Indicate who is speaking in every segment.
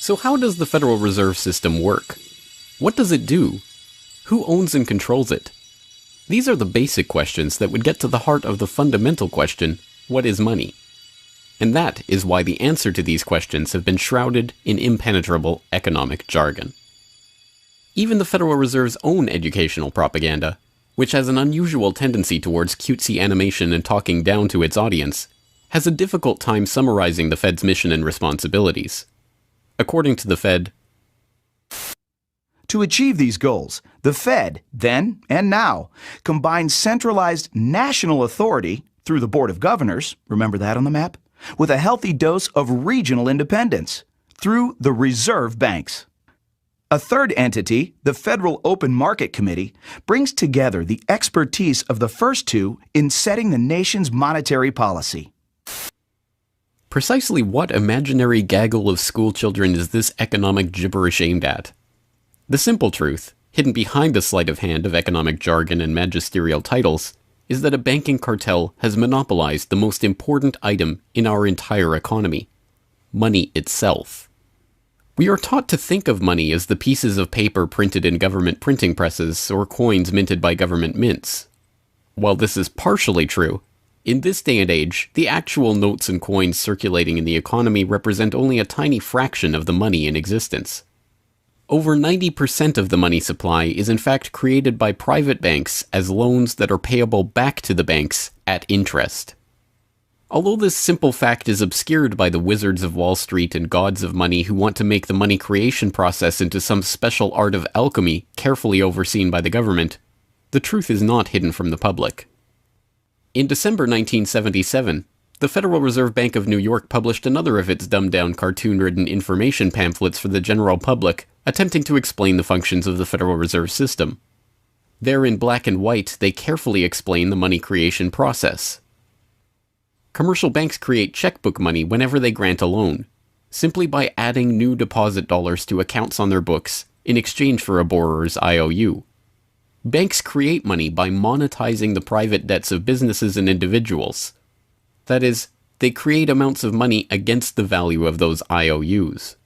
Speaker 1: So how does the Federal Reserve System work? What does it do? Who owns and controls it? These are the basic questions that would get to the heart of the fundamental question, what is money? And that is why the answer to these questions have been shrouded in impenetrable economic jargon. Even the Federal Reserve's own educational propaganda, which has an unusual tendency towards cutesy animation and talking down to its audience, has a difficult time summarizing the Fed's mission and responsibilities. According to the Fed,
Speaker 2: to achieve these goals, the Fed, then and now, combines centralized national authority through the Board of Governors, remember that on the map, with a healthy dose of regional independence through the reserve banks. A third entity, the Federal Open Market Committee, brings together the expertise of the first two in setting the nation's monetary policy.
Speaker 1: Precisely what imaginary gaggle of schoolchildren is this economic gibberish aimed at? The simple truth, hidden behind the sleight of hand of economic jargon and magisterial titles, is that a banking cartel has monopolized the most important item in our entire economy: money itself. We are taught to think of money as the pieces of paper printed in government printing presses or coins minted by government mints. While this is partially true, in this day and age, the actual notes and coins circulating in the economy represent only a tiny fraction of the money in existence. Over 90% of the money supply is in fact created by private banks as loans that are payable back to the banks at interest. Although this simple fact is obscured by the wizards of Wall Street and gods of money who want to make the money creation process into some special art of alchemy carefully overseen by the government, the truth is not hidden from the public. In December 1977, the Federal Reserve Bank of New York published another of its dumbed-down cartoon-ridden information pamphlets for the general public, attempting to explain the functions of the Federal Reserve System. There in black and white, they carefully explain the money creation process. Commercial banks create checkbook money whenever they grant a loan, simply by adding new deposit dollars to accounts on their books in exchange for a borrower's IOU. Banks create money by monetizing the private debts of businesses and individuals. That is, they create amounts of money against the value of those IOUs.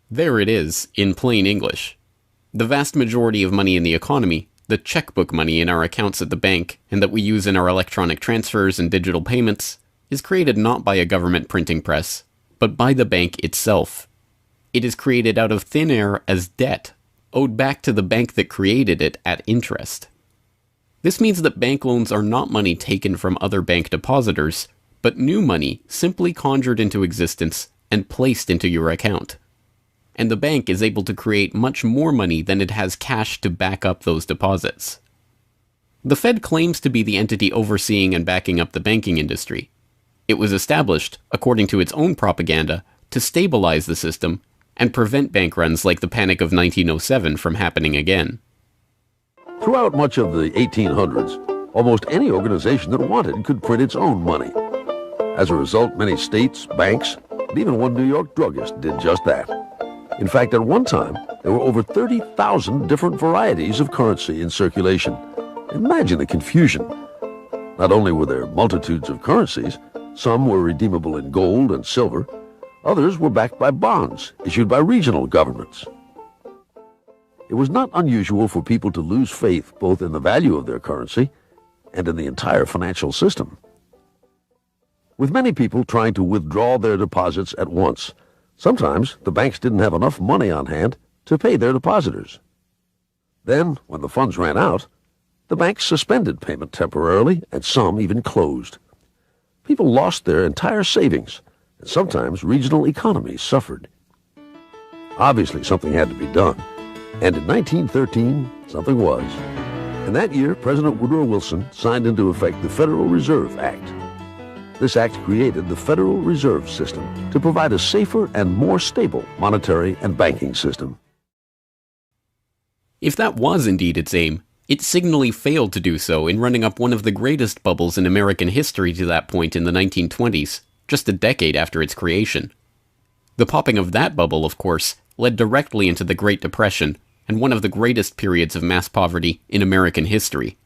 Speaker 1: There it is, in plain English. The vast majority of money in the economy, the checkbook money in our accounts at the bank, and that we use in our electronic transfers and digital payments, is created not by a government printing press, but by the bank itself. It is created out of thin air as debt, owed back to the bank that created it at interest. This means that bank loans are not money taken from other bank depositors, but new money simply conjured into existence and placed into your account. And the bank is able to create much more money than it has cash to back up those deposits. The Fed claims to be the entity overseeing and backing up the banking industry. It was established, according to its own propaganda, to stabilize the system and prevent bank runs like the Panic of 1907 from happening again.
Speaker 3: Throughout much of the 1800s, almost any organization that wanted could print its own money. As a result, many states, banks, and even one New York druggist did just that. In fact, at one time, there were over 30,000 different varieties of currency in circulation. Imagine the confusion. Not only were there multitudes of currencies, some were redeemable in gold and silver, others were backed by bonds issued by regional governments. It was not unusual for people to lose faith both in the value of their currency and in the entire financial system. With many people trying to withdraw their deposits at once, sometimes the banks didn't have enough money on hand to pay their depositors. Then, when the funds ran out, the banks suspended payment temporarily, and some even closed. People lost their entire savings, and sometimes regional economies suffered. Obviously, something had to be done, and in 1913, something was. In that year, President Woodrow Wilson signed into effect the Federal Reserve Act. This act created the Federal Reserve System to provide a safer and more stable monetary and banking system.
Speaker 1: If that was indeed its aim, it signally failed to do so in running up one of the greatest bubbles in American history to that point in the 1920s, just a decade after its creation. The popping of that bubble, of course, led directly into the Great Depression and one of the greatest periods of mass poverty in American history.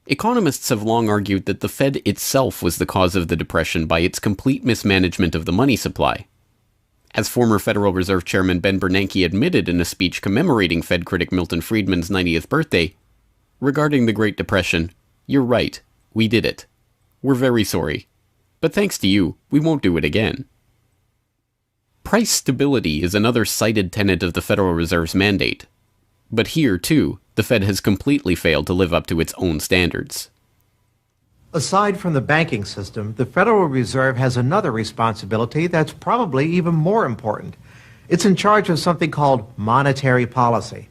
Speaker 1: Economists have long argued that the Fed itself was the cause of the Depression by its complete mismanagement of the money supply. As former Federal Reserve Chairman Ben Bernanke admitted in a speech commemorating Fed critic Milton Friedman's 90th birthday, regarding the Great Depression, "You're right, we did it. We're very sorry. But thanks to you, we won't do it again." Price stability is another cited tenet of the Federal Reserve's mandate. But here, too, the Fed has completely failed to live up to its own standards.
Speaker 4: Aside from the banking system, the Federal Reserve has another responsibility that's probably even more important. It's in charge of something called monetary policy.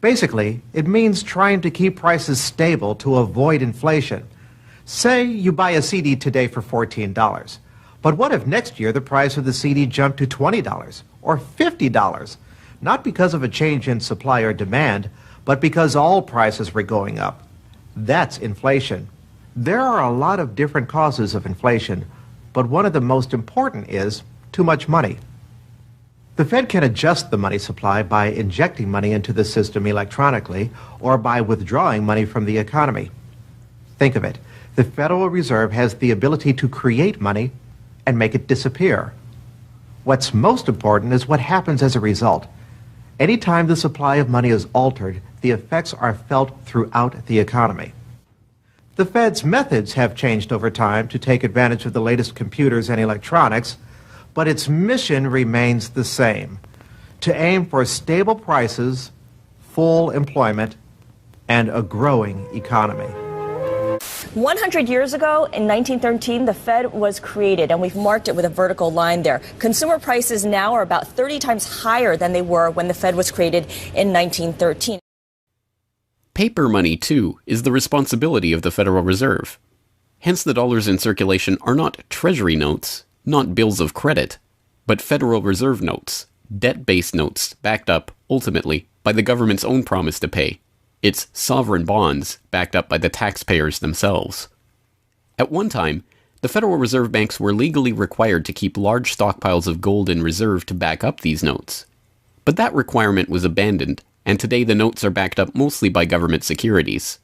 Speaker 4: Basically, it means trying to keep prices stable to avoid inflation. Say you buy a CD today for $14. But what if next year the price of the CD jumped to $20 or $50? Not because of a change in supply or demand, but because all prices were going up. That's inflation. There are a lot of different causes of inflation, but one of the most important is too much money. The Fed can adjust the money supply by injecting money into the system electronically or by withdrawing money from the economy. Think of it. The Federal Reserve has the ability to create money and make it disappear. What's most important is what happens as a result. Anytime the supply of money is altered, the effects are felt throughout the economy. The Fed's methods have changed over time to take advantage of the latest computers and electronics, but its mission remains the same: to aim for stable prices, full employment, and a growing economy.
Speaker 5: 100 years ago, in 1913, the Fed was created, and we've marked it with a vertical line there. Consumer prices now are about 30 times higher than they were when the Fed was created in 1913.
Speaker 1: Paper money, too, is the responsibility of the Federal Reserve. Hence the dollars in circulation are not treasury notes, not bills of credit, but Federal Reserve notes, debt-based notes backed up, ultimately, by the government's own promise to pay. It's sovereign bonds backed up by the taxpayers themselves. At one time, the Federal Reserve banks were legally required to keep large stockpiles of gold in reserve to back up these notes. But that requirement was abandoned, and today the notes are backed up mostly by government securities.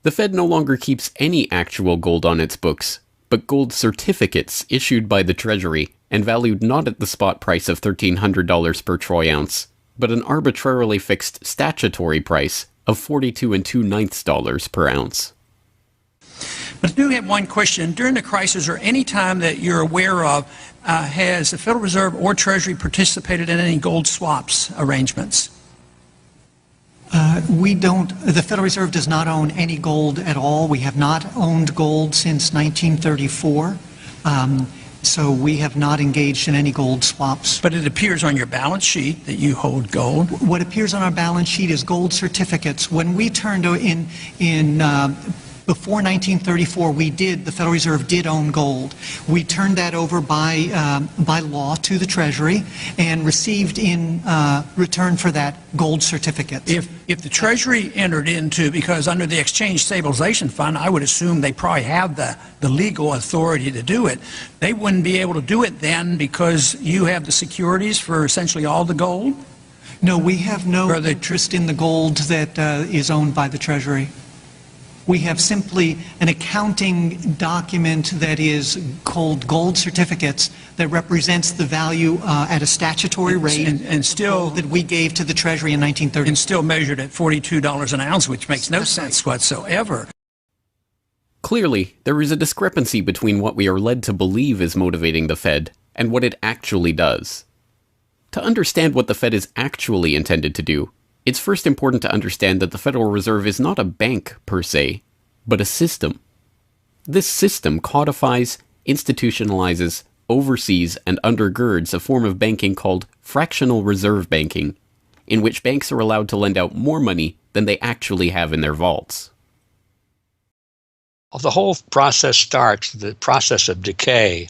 Speaker 1: The Fed no longer keeps any actual gold on its books, but gold certificates issued by the Treasury and valued not at the spot price of $1,300 per troy ounce, but an arbitrarily fixed statutory price of $42 2/9 per ounce.
Speaker 6: But I do have one question. During the crisis or any time that you're aware of, has the Federal Reserve or Treasury participated in any gold swaps arrangements?
Speaker 7: The Federal Reserve does not own any gold at all. We have not owned gold since 1934. So we have not engaged in any gold swaps.
Speaker 6: But it appears on your balance sheet that you hold gold.
Speaker 7: What appears on our balance sheet is gold certificates. When we turned before 1934, the Federal Reserve did own gold. We turned that over by law to the Treasury and received in return for that gold certificates.
Speaker 6: If the Treasury entered into, because under the Exchange Stabilization Fund, I would assume they probably have the legal authority to do it. They wouldn't be able to do it then because you have the securities for essentially all the gold?
Speaker 7: No, we have no interest in the gold that is owned by the Treasury. We have simply an accounting document that is called gold certificates that represents the value at a statutory rate
Speaker 6: and still
Speaker 7: that we gave to the Treasury in 1930.
Speaker 6: And still measured at $42 an ounce, which makes no sense whatsoever.
Speaker 1: Clearly, there is a discrepancy between what we are led to believe is motivating the Fed and what it actually does. To understand what the Fed is actually intended to do, it's first important to understand that the Federal Reserve is not a bank per se, but a system. This system codifies, institutionalizes, oversees, and undergirds a form of banking called fractional reserve banking, in which banks are allowed to lend out more money than they actually have in their vaults.
Speaker 8: The whole process starts, the process of decay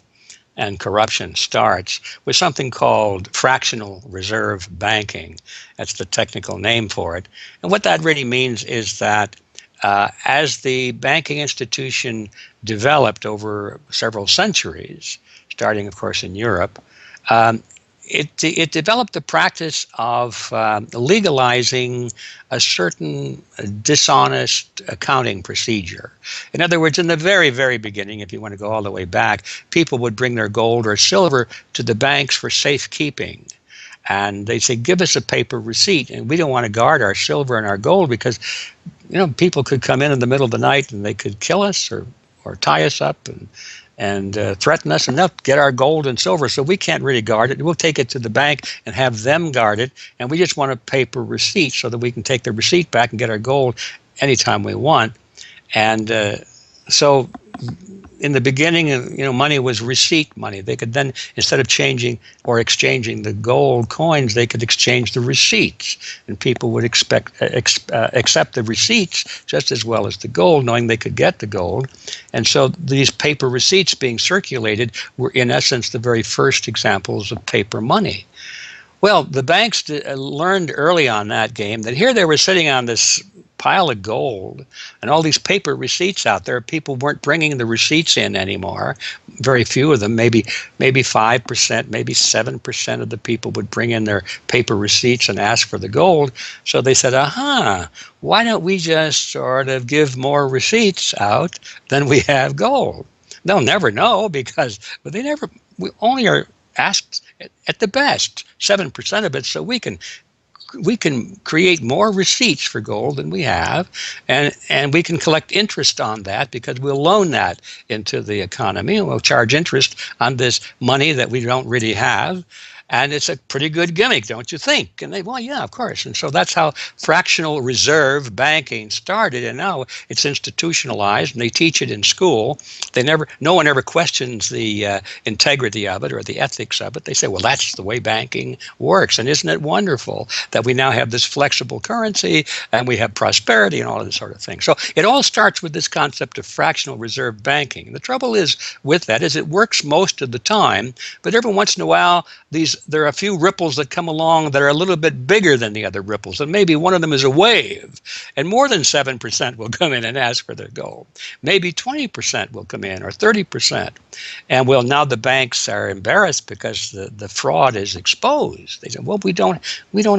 Speaker 8: and corruption starts with something called fractional reserve banking. That's the technical name for it. And what that really means is that as the banking institution developed over several centuries, starting, of course, in Europe, it developed the practice of legalizing a certain dishonest accounting procedure. In other words, in the very, very beginning, if you want to go all the way back, people would bring their gold or silver to the banks for safekeeping. And they say, give us a paper receipt. And we don't want to guard our silver and our gold because, people could come in the middle of the night and they could kill us or tie us up and threaten us and they'll get our gold and silver. So we can't really guard it. We'll take it to the bank and have them guard it. And we just want a paper receipt so that we can take the receipt back and get our gold anytime we want. And so in the beginning, money was receipt money. They could then, instead of changing or exchanging the gold coins, they could exchange the receipts. And people would accept the receipts just as well as the gold, knowing they could get the gold. And so these paper receipts being circulated were, in essence, the very first examples of paper money. Well, the banks learned early on that game that here they were sitting on this pile of gold and all these paper receipts out there. People weren't bringing the receipts in anymore. Very few of them, maybe 5%, maybe 7% of the people would bring in their paper receipts and ask for the gold. So they said, why don't we just sort of give more receipts out than we have gold? They'll never know because we only are asked at the best 7% of it, so we can create more receipts for gold than we have, and we can collect interest on that because we'll loan that into the economy and we'll charge interest on this money that we don't really have. And it's a pretty good gimmick, don't you think? And well, yeah, of course. And so that's how fractional reserve banking started. And now it's institutionalized, and they teach it in school. No one ever questions the integrity of it or the ethics of it. They say, well, that's the way banking works. And isn't it wonderful that we now have this flexible currency and we have prosperity and all of this sort of thing? So it all starts with this concept of fractional reserve banking. And the trouble is with that is it works most of the time, but every once in a while, there are a few ripples that come along that are a little bit bigger than the other ripples, and maybe one of them is a wave, and more than 7% will come in and ask for their gold. Maybe 20% will come in, or 30%. And well, now the banks are embarrassed because the fraud is exposed. They say, well, we don't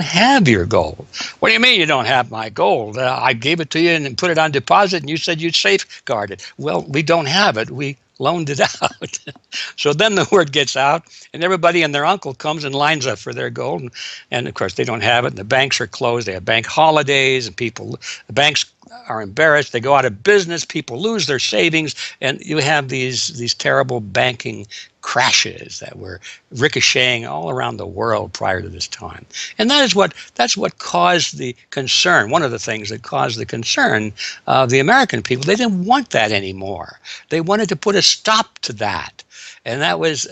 Speaker 8: have your gold. What do you mean you don't have my gold? I gave it to you and put it on deposit, and you said you'd safeguard it. Well, we don't have it. We loaned it out. So then the word gets out, and everybody and their uncle comes and lines up for their gold. And of course, they don't have it, and the banks are closed. They have bank holidays, and the banks are embarrassed. They go out of business. People lose their savings, and you have these terrible banking crashes that were ricocheting all around the world prior to this time. And that's what caused the concern. One of the things that caused the concern of the American people, they didn't want that anymore. They wanted to put a stop to that. And that was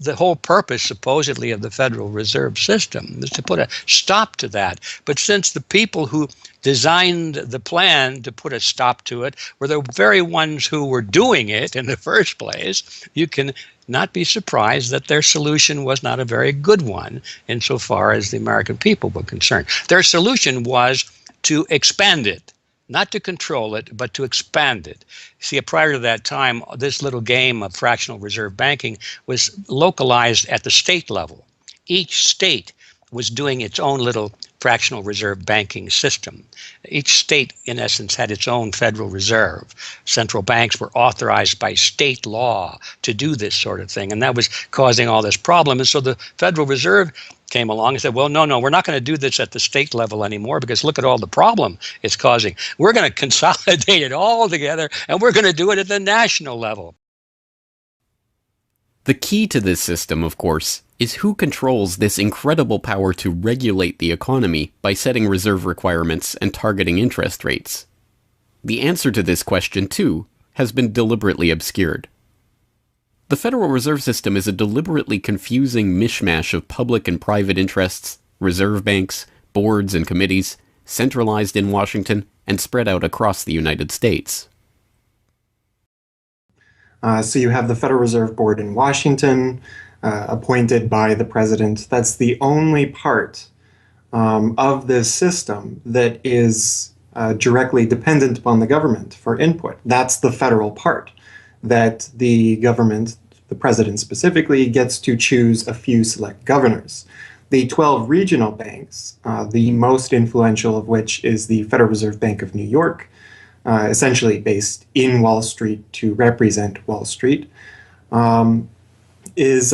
Speaker 8: the whole purpose, supposedly, of the Federal Reserve System, was to put a stop to that. But since the people who designed the plan to put a stop to it were the very ones who were doing it in the first place, you can not be surprised that their solution was not a very good one insofar as the American people were concerned. Their solution was to expand it. Not to control it, but to expand it. See, prior to that time, this little game of fractional reserve banking was localized at the state level. Each state was doing its own little fractional reserve banking system. Each state, in essence, had its own Federal Reserve. Central banks were authorized by state law to do this sort of thing, and that was causing all this problem. And so the Federal Reserve came along and said, well, no, we're not going to do this at the state level anymore because look at all the problem it's causing. We're going to consolidate it all together, and we're going to do it at the national level.
Speaker 1: The key to this system, of course, is who controls this incredible power to regulate the economy by setting reserve requirements and targeting interest rates. The answer to this question, too, has been deliberately obscured. The Federal Reserve System is a deliberately confusing mishmash of public and private interests, reserve banks, boards and committees, centralized in Washington, and spread out across the United States.
Speaker 9: So you have the Federal Reserve Board in Washington, appointed by the president. That's the only part of this system that is directly dependent upon the government for input. That's the federal part that the government, the president specifically, gets to choose a few select governors. The 12 regional banks, the most influential of which is the Federal Reserve Bank of New York, essentially based in Wall Street to represent Wall Street, is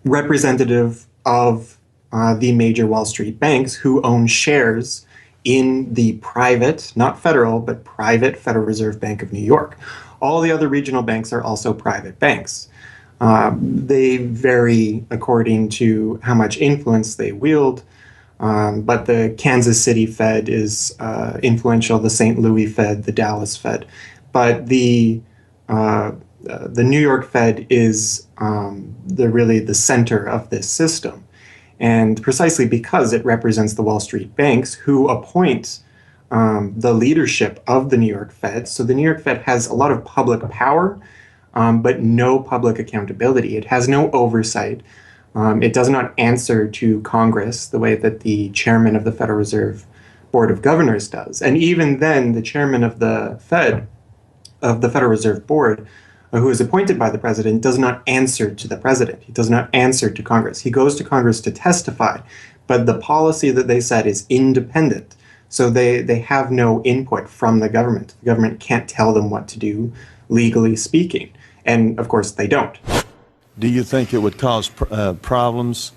Speaker 9: representative of the major Wall Street banks who own shares in the private, not federal, but private Federal Reserve Bank of New York. All the other regional banks are also private banks. They vary according to how much influence they wield, but the Kansas City Fed is influential, the St. Louis Fed, the Dallas Fed. But the New York Fed is really the center of this system. And precisely because it represents the Wall Street banks who appoint the leadership of the New York Fed. So the New York Fed has a lot of public power, but no public accountability. It has no oversight. It does not answer to Congress the way that the chairman of the Federal Reserve Board of Governors does. And even then, the chairman of the Fed, of the Federal Reserve Board, who is appointed by the president, does not answer to the president. He does not answer to Congress. He goes to Congress to testify, but the policy that they set is independent. So they have no input from the government. The government can't tell them what to do, legally speaking. And of course, they don't.
Speaker 10: Do you think it would cause problems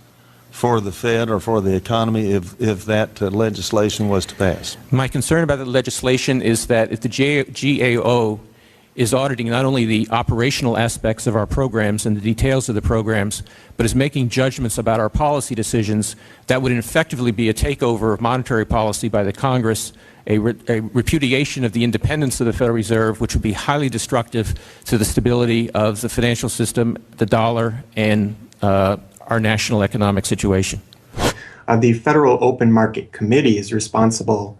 Speaker 10: for the Fed or for the economy if that legislation was to pass?
Speaker 11: My concern about the legislation is that if the GAO is auditing not only the operational aspects of our programs and the details of the programs, but is making judgments about our policy decisions, that would effectively be a takeover of monetary policy by the Congress, a repudiation of the independence of the Federal Reserve, which would be highly destructive to the stability of the financial system, the dollar, and our national economic situation.
Speaker 9: The Federal Open Market Committee is responsible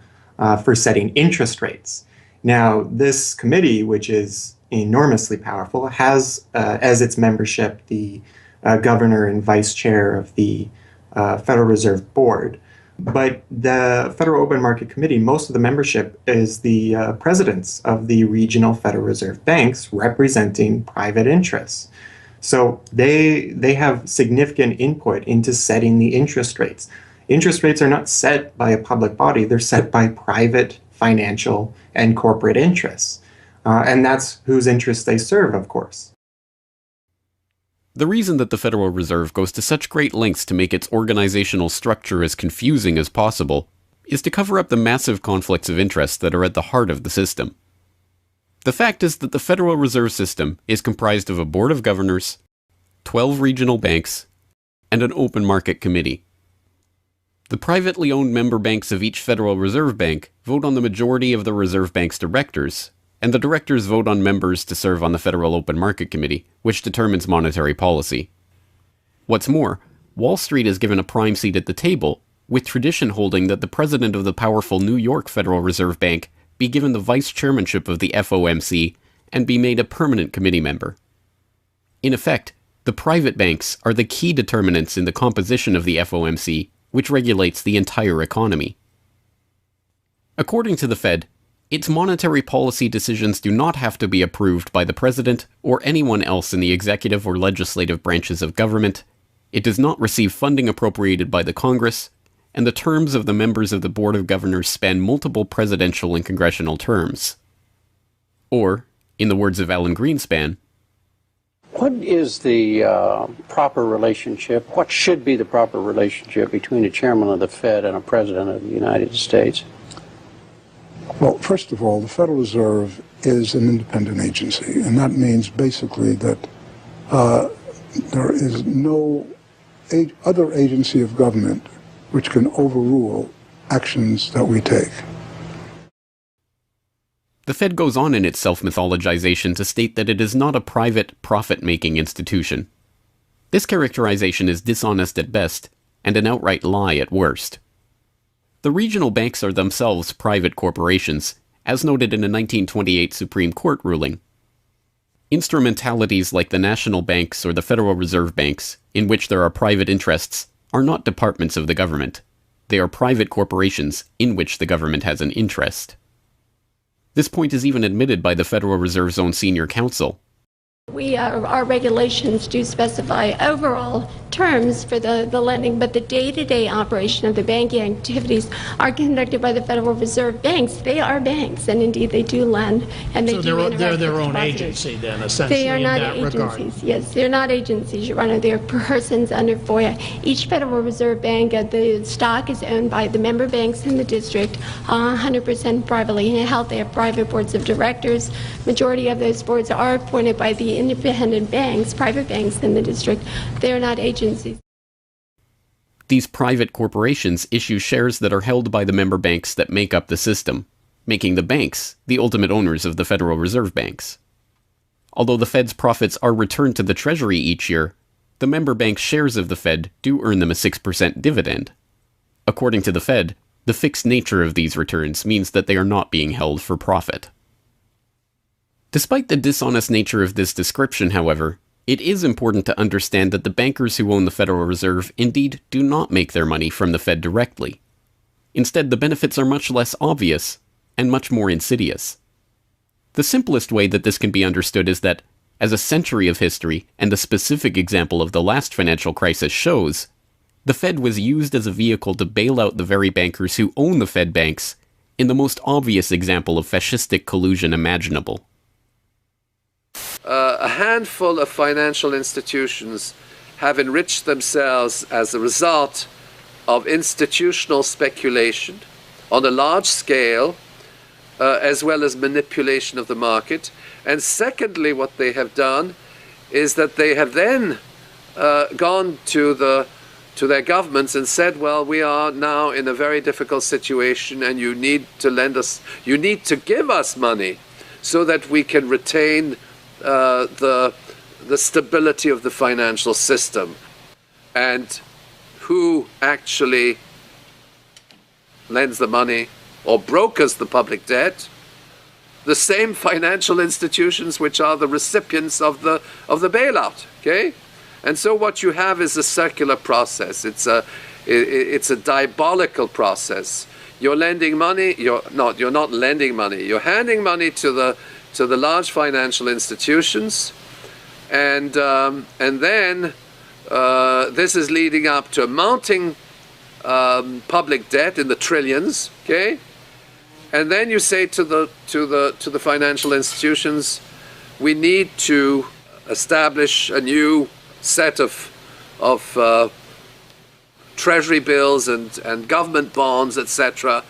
Speaker 9: for setting interest rates. Now, this committee, which is enormously powerful, has as its membership the governor and vice chair of the Federal Reserve Board. But the Federal Open Market Committee, most of the membership is the presidents of the regional Federal Reserve banks representing private interests. So they have significant input into setting the interest rates. Interest rates are not set by a public body, they're set by private financial and corporate interests. And that's whose interests they serve, of course.
Speaker 1: The reason that the Federal Reserve goes to such great lengths to make its organizational structure as confusing as possible is to cover up the massive conflicts of interest that are at the heart of the system. The fact is that the Federal Reserve System is comprised of a Board of Governors, 12 regional banks, and an open market committee. The privately owned member banks of each Federal Reserve Bank vote on the majority of the Reserve Bank's directors, and the directors vote on members to serve on the Federal Open Market Committee, which determines monetary policy. What's more, Wall Street is given a prime seat at the table, with tradition holding that the president of the powerful New York Federal Reserve Bank be given the vice chairmanship of the FOMC and be made a permanent committee member. In effect, the private banks are the key determinants in the composition of the FOMC, which regulates the entire economy. According to the Fed, its monetary policy decisions do not have to be approved by the president or anyone else in the executive or legislative branches of government, it does not receive funding appropriated by the Congress, and the terms of the members of the Board of Governors span multiple presidential and congressional terms. Or, in the words of Alan Greenspan,
Speaker 12: what is the proper relationship, what should be the proper relationship between a chairman of the Fed and a president of the United States?
Speaker 13: Well, first of all, the Federal Reserve is an independent agency, and that means basically that there is no other agency of government which can overrule actions that we take.
Speaker 1: The Fed goes on in its self-mythologization to state that it is not a private, profit-making institution. This characterization is dishonest at best, and an outright lie at worst. The regional banks are themselves private corporations, as noted in a 1928 Supreme Court ruling. Instrumentalities like the national banks or the Federal Reserve Banks, in which there are private interests, are not departments of the government. They are private corporations in which the government has an interest. This point is even admitted by the Federal Reserve's own senior counsel.
Speaker 14: Our regulations do specify overall terms for the lending, but the day-to-day operation of the banking activities are conducted by the Federal Reserve banks. They are banks, and indeed they do lend, and they do interact
Speaker 6: they're their
Speaker 14: with
Speaker 6: own
Speaker 14: depositors.
Speaker 6: agency then, essentially,
Speaker 14: They are not
Speaker 6: in that
Speaker 14: agencies.
Speaker 6: regard.
Speaker 14: Yes, they're not agencies, Your Honor. They're persons under FOIA. Each Federal Reserve bank, the stock is owned by the member banks in the district, 100% privately held. They have private boards of directors. Majority of those boards are appointed by the independent banks, private banks in the district. They are not agencies.
Speaker 1: These private corporations issue shares that are held by the member banks that make up the system, making the banks the ultimate owners of the Federal Reserve banks. Although the Fed's profits are returned to the Treasury each year, the member bank shares of the Fed do earn them a 6% dividend. According to the Fed, the fixed nature of these returns means that they are not being held for profit. Despite the dishonest nature of this description, however, it is important to understand that the bankers who own the Federal Reserve indeed do not make their money from the Fed directly. Instead, the benefits are much less obvious and much more insidious. The simplest way that this can be understood is that, as a century of history and the specific example of the last financial crisis shows, the Fed was used as a vehicle to bail out the very bankers who own the Fed banks in the most obvious example of fascistic collusion imaginable.
Speaker 15: A handful of financial institutions have enriched themselves as a result of institutional speculation on a large scale, as well as manipulation of the market. And secondly, what they have done is that they have then gone to their governments and said, well, we are now in a very difficult situation and you need to lend us, you need to give us money so that we can retain the stability of the financial system. And who actually lends the money or brokers the public debt? The same financial institutions which are the recipients of the bailout. Okay, and so what you have is a circular process. It's a diabolical process. You're lending money. You're not lending money. You're handing money to the large financial institutions, and then this is leading up to a mounting public debt in the trillions. Okay, and then you say to the financial institutions, we need to establish a new set of treasury bills and government bonds, etc.,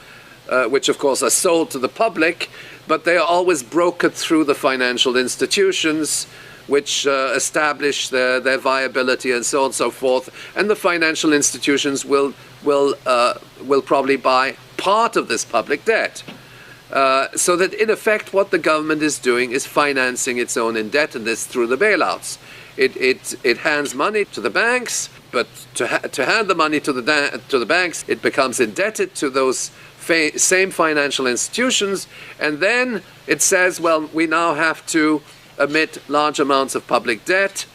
Speaker 15: which of course are sold to the public, but they are always brokered through the financial institutions, which establish their viability and so on and so forth. And the financial institutions will probably buy part of this public debt. So that in effect what the government is doing is financing its own indebtedness through the bailouts. It hands money to the banks, but to hand the money to the banks, it becomes indebted to those same financial institutions, and then it says, well, we now have to emit large amounts of public debt.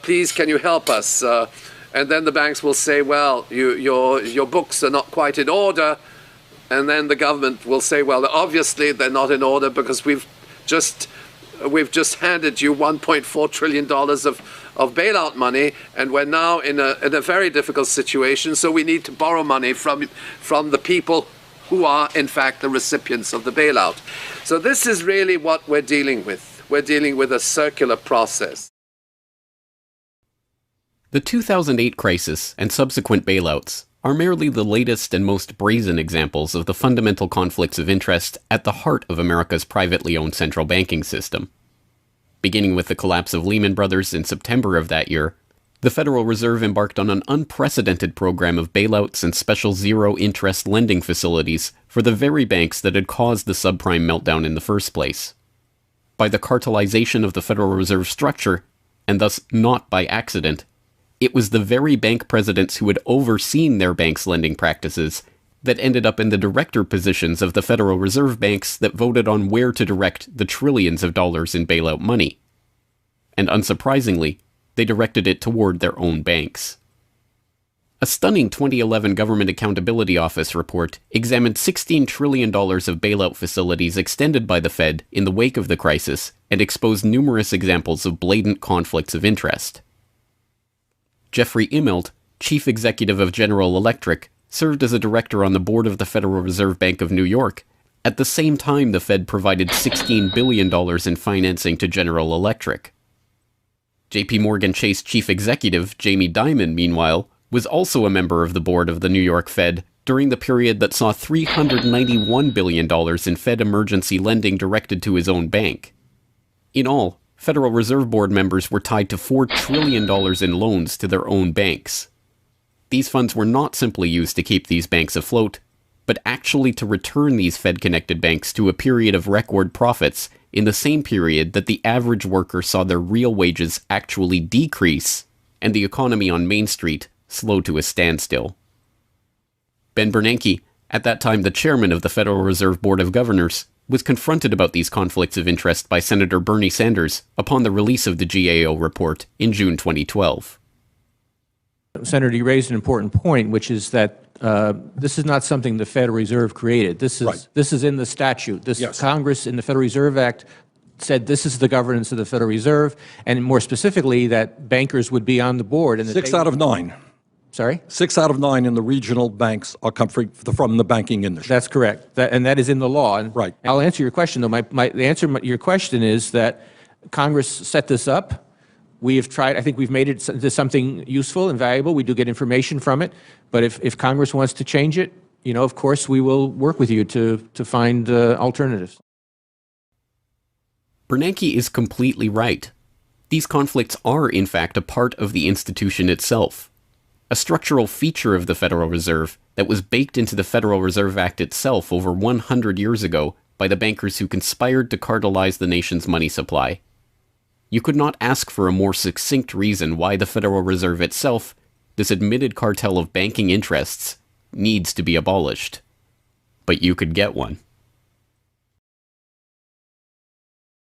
Speaker 15: Please, can you help us? And then the banks will say, well, your books are not quite in order. And then the government will say, well, obviously they're not in order because we've just handed you $1.4 trillion of bailout money, and we're now in a very difficult situation, so we need to borrow money from the people who are, in fact, the recipients of the bailout. So this is really what we're dealing with. We're dealing with a circular process.
Speaker 1: The 2008 crisis and subsequent bailouts are merely the latest and most brazen examples of the fundamental conflicts of interest at the heart of America's privately owned central banking system. Beginning with the collapse of Lehman Brothers in September of that year, the Federal Reserve embarked on an unprecedented program of bailouts and special zero-interest lending facilities for the very banks that had caused the subprime meltdown in the first place. By the cartelization of the Federal Reserve structure, and thus not by accident, it was the very bank presidents who had overseen their banks' lending practices that ended up in the director positions of the Federal Reserve banks that voted on where to direct the trillions of dollars in bailout money. And unsurprisingly, they directed it toward their own banks. A stunning 2011 Government Accountability Office report examined $16 trillion of bailout facilities extended by the Fed in the wake of the crisis and exposed numerous examples of blatant conflicts of interest. Jeffrey Immelt, chief executive of General Electric, served as a director on the board of the Federal Reserve Bank of New York. At the same time, the Fed provided $16 billion in financing to General Electric. JP Morgan Chase chief executive Jamie Dimon, meanwhile, was also a member of the board of the New York Fed during the period that saw $391 billion in Fed emergency lending directed to his own bank. In all, Federal Reserve Board members were tied to $4 trillion in loans to their own banks. These funds were not simply used to keep these banks afloat, but actually to return these Fed-connected banks to a period of record profits in the same period that the average worker saw their real wages actually decrease and the economy on Main Street slow to a standstill. Ben Bernanke, at that time the chairman of the Federal Reserve Board of Governors, was confronted about these conflicts of interest by Senator Bernie Sanders upon the release of the GAO report in June 2012.
Speaker 11: Senator, you raised an important point, which is that this is not something the Federal Reserve created. This is in the statute. Congress in the Federal Reserve Act said this is the governance of the Federal Reserve, and more specifically that bankers would be on the board. And
Speaker 16: 6 out of 9.
Speaker 11: Sorry?
Speaker 16: 6 out of 9 in the regional banks are coming from the banking industry.
Speaker 11: That's correct. And that is in the law. And
Speaker 16: right.
Speaker 11: I'll answer your question, though. The answer to your question is that Congress set this up. We have tried, I think we've made it into something useful and valuable. We do get information from it. But if Congress wants to change it, you know, of course, we will work with you to find alternatives.
Speaker 1: Bernanke is completely right. These conflicts are, in fact, a part of the institution itself. A structural feature of the Federal Reserve that was baked into the Federal Reserve Act itself over 100 years ago by the bankers who conspired to cartelize the nation's money supply. You could not ask for a more succinct reason why the Federal Reserve itself, this admitted cartel of banking interests, needs to be abolished. But you could get one.